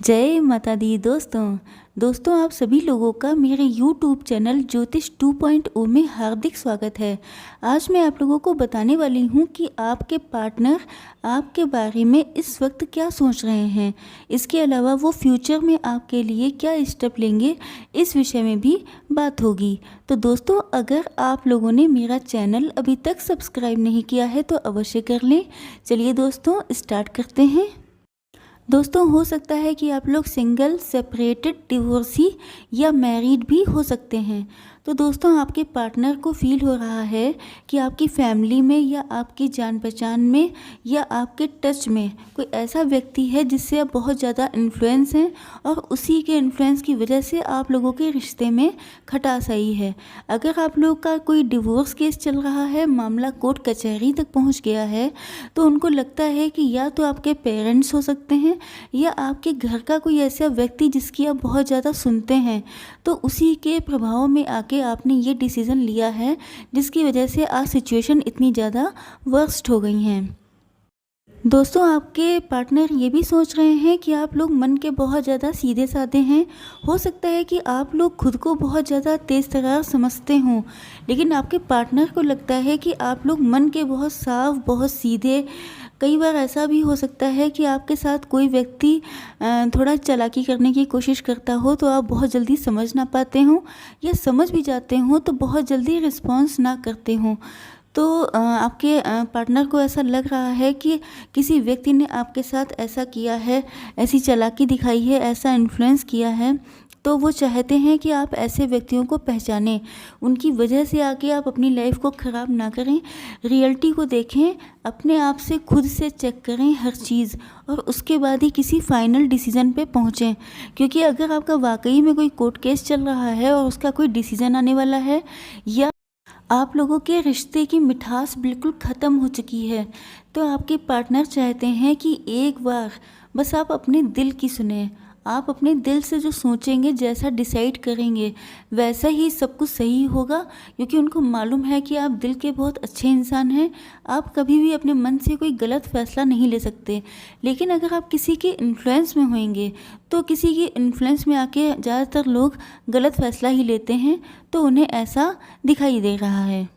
जय माता दी दोस्तों आप सभी लोगों का मेरे YouTube चैनल ज्योतिष 2.0 में हार्दिक स्वागत है। आज मैं आप लोगों को बताने वाली हूँ कि आपके पार्टनर आपके बारे में इस वक्त क्या सोच रहे हैं। इसके अलावा वो फ्यूचर में आपके लिए क्या स्टेप लेंगे, इस विषय में भी बात होगी। तो दोस्तों, अगर आप लोगों ने मेरा चैनल अभी तक सब्सक्राइब नहीं किया है तो अवश्य कर लें। चलिए दोस्तों, स्टार्ट करते हैं। दोस्तों, हो सकता है कि आप लोग सिंगल, सेपरेटेड, डिवोर्सी या मैरिड भी हो सकते हैं। तो दोस्तों, आपके पार्टनर को फील हो रहा है कि आपकी फैमिली में या आपकी जान पहचान में या आपके टच में कोई ऐसा व्यक्ति है जिससे आप बहुत ज़्यादा इन्फ्लुएंस हैं और उसी के इन्फ्लुएंस की वजह से आप लोगों के रिश्ते में खटास आई है। अगर आप लोग का कोई डिवोर्स केस चल रहा है, मामला कोर्ट कचहरी तक पहुंच गया है, तो उनको लगता है कि या तो आपके पेरेंट्स हो सकते हैं या आपके घर का कोई ऐसा व्यक्ति जिसकी आप बहुत ज़्यादा सुनते हैं, तो उसी के प्रभाव में आके आपने ये डिसीज़न लिया है जिसकी वजह से आज सिचुएशन इतनी ज़्यादा वर्स्ट हो गई हैं। दोस्तों, आपके पार्टनर ये भी सोच रहे हैं कि आप लोग मन के बहुत ज़्यादा सीधे साधे हैं। हो सकता है कि आप लोग खुद को बहुत ज़्यादा तेज़ तर्रार समझते हों, लेकिन आपके पार्टनर को लगता है कि आप लोग मन के बहुत साफ, बहुत सीधे। कई बार ऐसा भी हो सकता है कि आपके साथ कोई व्यक्ति थोड़ा चालाकी करने की कोशिश करता हो तो आप बहुत जल्दी समझ ना पाते हों, या समझ भी जाते हों तो बहुत जल्दी रिस्पॉन्स ना करते हों। तो आपके पार्टनर को ऐसा लग रहा है कि किसी व्यक्ति ने आपके साथ ऐसा किया है, ऐसी चालाकी दिखाई है, ऐसा इन्फ्लुएंस किया है। तो वो चाहते हैं कि आप ऐसे व्यक्तियों को पहचानें, उनकी वजह से आके आप अपनी लाइफ को ख़राब ना करें। रियलिटी को देखें, अपने आप से खुद से चेक करें हर चीज़, और उसके बाद ही किसी फाइनल डिसीज़न पे पहुँचें। क्योंकि अगर आपका वाकई में कोई कोर्ट केस चल रहा है और उसका कोई डिसीज़न आने वाला है, या आप लोगों के रिश्ते की मिठास बिल्कुल ख़त्म हो चुकी है, तो आपके पार्टनर चाहते हैं कि एक बार बस आप अपने दिल की सुने। आप अपने दिल से जो सोचेंगे, जैसा डिसाइड करेंगे, वैसा ही सब कुछ सही होगा। क्योंकि उनको मालूम है कि आप दिल के बहुत अच्छे इंसान हैं। आप कभी भी अपने मन से कोई गलत फैसला नहीं ले सकते। लेकिन अगर आप किसी के इन्फ्लुएंस में होंगे, तो किसी के इन्फ्लुएंस में आके ज़्यादातर लोग गलत फैसला ही लेते हैं, तो उन्हें ऐसा दिखाई दे रहा है।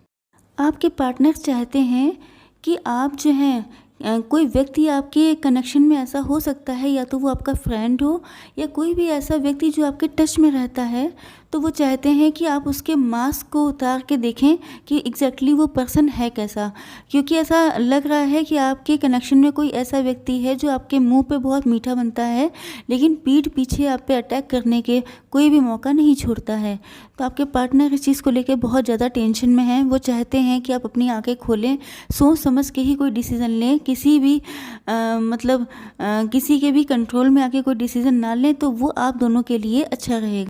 आपके पार्टनर चाहते हैं कि आप जो हैं, कोई व्यक्ति आपके कनेक्शन में ऐसा हो सकता है, या तो वो आपका फ्रेंड हो या कोई भी ऐसा व्यक्ति जो आपके टच में रहता है, तो वो चाहते हैं कि आप उसके मास्क को उतार के देखें कि एग्जैक्टली वो पर्सन है कैसा। क्योंकि ऐसा लग रहा है कि आपके कनेक्शन में कोई ऐसा व्यक्ति है जो आपके मुंह पे बहुत मीठा बनता है, लेकिन पीठ पीछे आप पे अटैक करने के कोई भी मौका नहीं छोड़ता है। तो आपके पार्टनर इस चीज़ को लेकर बहुत ज़्यादा टेंशन में हैं। वो चाहते हैं कि आप अपनी आंखें खोलें, सोच समझ के ही कोई डिसीज़न लें। किसी भी किसी के भी कंट्रोल में आके कोई डिसीज़न ना लें, तो वो आप दोनों के लिए अच्छा रहेगा।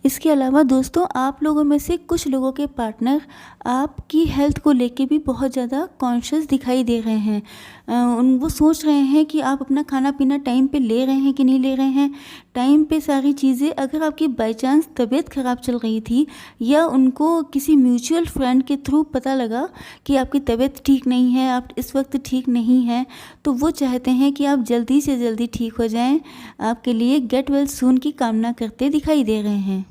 इसके अलावा दोस्तों, आप लोगों में से कुछ लोगों के पार्टनर आपकी हेल्थ को लेके भी बहुत ज़्यादा कॉन्शियस दिखाई दे रहे हैं। वो सोच रहे हैं कि आप अपना खाना पीना टाइम पे ले रहे हैं कि नहीं ले रहे हैं, टाइम पे सारी चीज़ें। अगर आपकी बाई चांस तबीयत ख़राब चल रही थी, या उनको किसी म्यूचुअल फ्रेंड के थ्रू पता लगा कि आपकी तबीयत ठीक नहीं है, आप इस वक्त ठीक नहीं हैं, तो वो चाहते हैं कि आप जल्दी से जल्दी ठीक हो जाएं। आपके लिए गेट वेल सून की कामना करते दिखाई दे रहे हैं।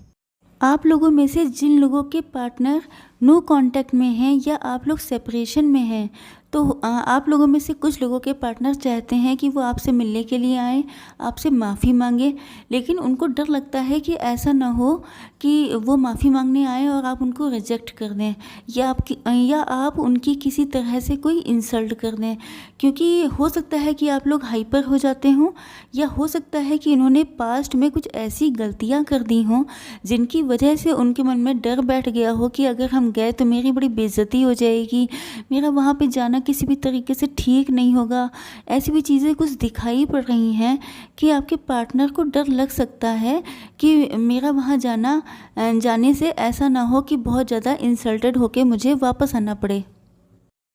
आप लोगों में से जिन लोगों के पार्टनर नो कांटेक्ट में हैं या आप लोग सेपरेशन में हैं, तो आप लोगों में से कुछ लोगों के पार्टनर चाहते हैं कि वो आपसे मिलने के लिए आएँ, आपसे माफ़ी मांगे। लेकिन उनको डर लगता है कि ऐसा ना हो कि वो माफ़ी मांगने आए और आप उनको रिजेक्ट कर दें, या आप उनकी किसी तरह से कोई इंसल्ट कर दें। क्योंकि हो सकता है कि आप लोग हाइपर हो जाते हों, या हो सकता है कि इन्होंने पास्ट में कुछ ऐसी गलतियां कर दी हों जिनकी वजह से उनके मन में डर बैठ गया हो कि अगर हम गए तो मेरी बड़ी बेइज्जती हो जाएगी, मेरा वहाँ पे जाना किसी भी तरीके से ठीक नहीं होगा। ऐसी भी चीज़ें कुछ दिखाई पड़ रही हैं कि आपके पार्टनर को डर लग सकता है कि मेरा वहाँ जाने से ऐसा ना हो कि बहुत ज़्यादा इंसल्टेड होके मुझे वापस आना पड़े।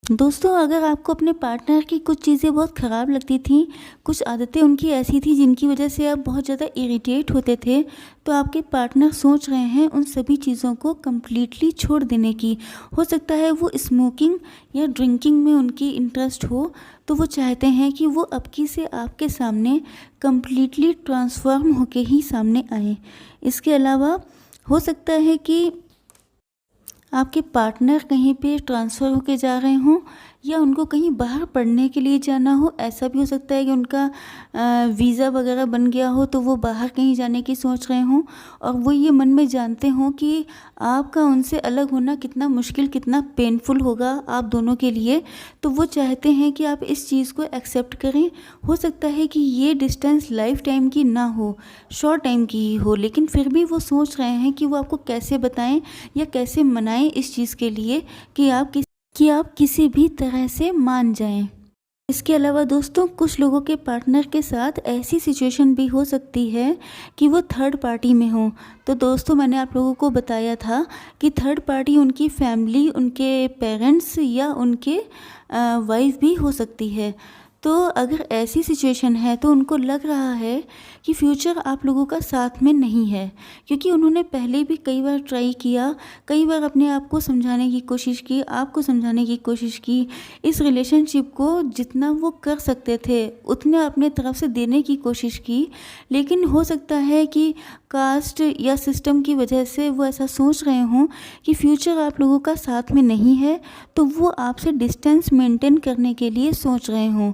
दोस्तों, अगर आपको अपने पार्टनर की कुछ चीज़ें बहुत ख़राब लगती थीं, कुछ आदतें उनकी ऐसी थी जिनकी वजह से आप बहुत ज़्यादा इरिटेट होते थे, तो आपके पार्टनर सोच रहे हैं उन सभी चीज़ों को कम्प्लीटली छोड़ देने की। हो सकता है वो स्मोकिंग या ड्रिंकिंग में उनकी इंटरेस्ट हो, तो वो चाहते हैं कि वो अबकी से आपके सामने कम्प्लीटली ट्रांसफ़ॉर्म होके ही सामने आएँ। इसके अलावा हो सकता है कि आपके पार्टनर कहीं पे ट्रांसफ़र होके जा रहे हों या उनको कहीं बाहर पढ़ने के लिए जाना हो। ऐसा भी हो सकता है कि उनका वीज़ा वगैरह बन गया हो, तो वो बाहर कहीं जाने की सोच रहे हों और वो ये मन में जानते हों कि आपका उनसे अलग होना कितना मुश्किल, कितना पेनफुल होगा आप दोनों के लिए। तो वो चाहते हैं कि आप इस चीज़ को एक्सेप्ट करें। हो सकता है कि ये डिस्टेंस लाइफ टाइम की ना हो, शॉर्ट टाइम की ही हो, लेकिन फिर भी वो सोच रहे हैं कि वो आपको कैसे बताएं या कैसे मनाएं इस चीज़ के लिए कि आप किसी भी तरह से मान जाएं। इसके अलावा दोस्तों, कुछ लोगों के पार्टनर के साथ ऐसी सिचुएशन भी हो सकती है कि वो थर्ड पार्टी में हो। तो दोस्तों, मैंने आप लोगों को बताया था कि थर्ड पार्टी उनकी फैमिली, उनके पेरेंट्स या उनके वाइफ भी हो सकती है। तो अगर ऐसी सिचुएशन है तो उनको लग रहा है कि फ्यूचर आप लोगों का साथ में नहीं है, क्योंकि उन्होंने पहले भी कई बार ट्राई किया, कई बार अपने आप को समझाने की कोशिश की, आपको समझाने की कोशिश की। इस रिलेशनशिप को जितना वो कर सकते थे उतने अपने तरफ से देने की कोशिश की, लेकिन हो सकता है कि कास्ट या सिस्टम की वजह से वो ऐसा सोच रहे हों कि फ्यूचर आप लोगों का साथ में नहीं है, तो वो आपसे डिस्टेंस मेंटेन करने के लिए सोच रहे हों।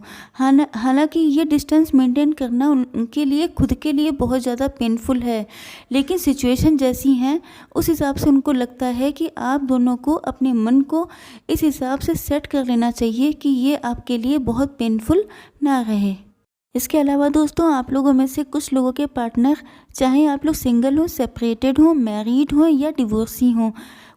हालांकि ये डिस्टेंस मेंटेन करना उनके लिए, खुद के लिए बहुत ज़्यादा पेनफुल है, लेकिन सिचुएशन जैसी हैं उस हिसाब से उनको लगता है कि आप दोनों को अपने मन को इस हिसाब से सेट कर लेना चाहिए कि ये आपके लिए बहुत पेनफुल ना रहे। इसके अलावा दोस्तों, आप लोगों में से कुछ लोगों के पार्टनर, चाहे आप लोग सिंगल हो, सेपरेटेड हो, मैरिड हो या डिवोर्सी हो,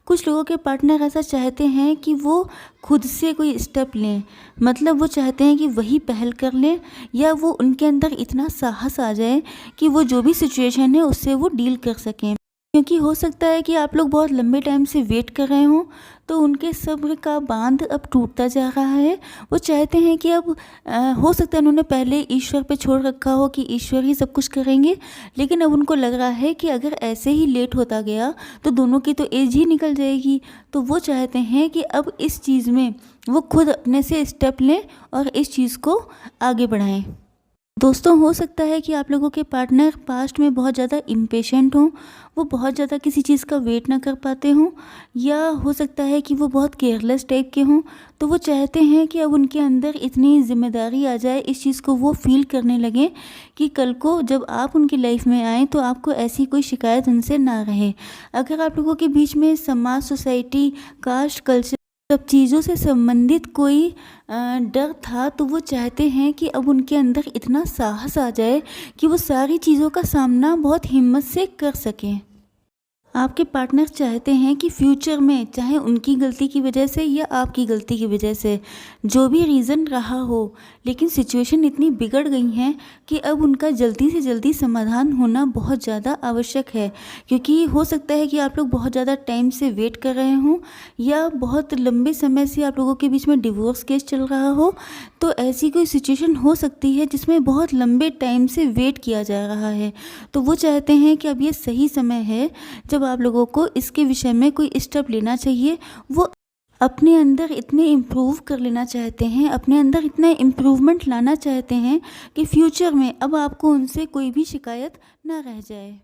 कुछ लोगों के पार्टनर ऐसा चाहते हैं कि वो खुद से कोई स्टेप लें। मतलब वो चाहते हैं कि वही पहल कर लें या वो उनके अंदर इतना साहस आ जाए कि वो जो भी सिचुएशन है उससे वो डील कर सकें। क्योंकि हो सकता है कि आप लोग बहुत लंबे टाइम से वेट कर रहे हों, तो उनके सब्र का बांध अब टूटता जा रहा है। वो चाहते हैं कि अब हो सकता है उन्होंने पहले ईश्वर पे छोड़ रखा हो कि ईश्वर ही सब कुछ करेंगे, लेकिन अब उनको लग रहा है कि अगर ऐसे ही लेट होता गया तो दोनों की तो एज ही निकल जाएगी। तो वो चाहते हैं कि अब इस चीज़ में वो खुद अपने से स्टेप लें और इस चीज़ को आगे बढ़ाएं। दोस्तों, हो सकता है कि आप लोगों के पार्टनर पास्ट में बहुत ज़्यादा इम्पेशेंट हों, वो बहुत ज़्यादा किसी चीज़ का वेट ना कर पाते हों, या हो सकता है कि वो बहुत केयरलेस टाइप के हों। तो वो चाहते हैं कि अब उनके अंदर इतनी जिम्मेदारी आ जाए, इस चीज़ को वो फील करने लगें कि कल को जब आप उनकी लाइफ में आएँ तो आपको ऐसी कोई शिकायत उनसे ना रहे। अगर आप लोगों के बीच में समाज, सोसाइटी, कास्ट, कल्चर, सब चीज़ों से संबंधित कोई डर था, तो वो चाहते हैं कि अब उनके अंदर इतना साहस आ जाए कि वो सारी चीज़ों का सामना बहुत हिम्मत से कर सकें। आपके पार्टनर चाहते हैं कि फ्यूचर में, चाहे उनकी गलती की वजह से या आपकी गलती की वजह से, जो भी रीज़न रहा हो, लेकिन सिचुएशन इतनी बिगड़ गई हैं कि अब उनका जल्दी से जल्दी समाधान होना बहुत ज़्यादा आवश्यक है। क्योंकि हो सकता है कि आप लोग बहुत ज़्यादा टाइम से वेट कर रहे हों या बहुत लंबे समय से आप लोगों के बीच में डिवोर्स केस चल रहा हो। तो ऐसी कोई सिचुएशन हो सकती है जिसमें बहुत लंबे टाइम से वेट किया जा रहा है। तो वो चाहते हैं कि अब ये सही समय है जब आप लोगों को इसके विषय में कोई स्टेप लेना चाहिए। वो अपने अंदर इतने इम्प्रूव कर लेना चाहते हैं, अपने अंदर इतना इम्प्रूवमेंट लाना चाहते हैं कि फ्यूचर में अब आपको उनसे कोई भी शिकायत ना रह जाए।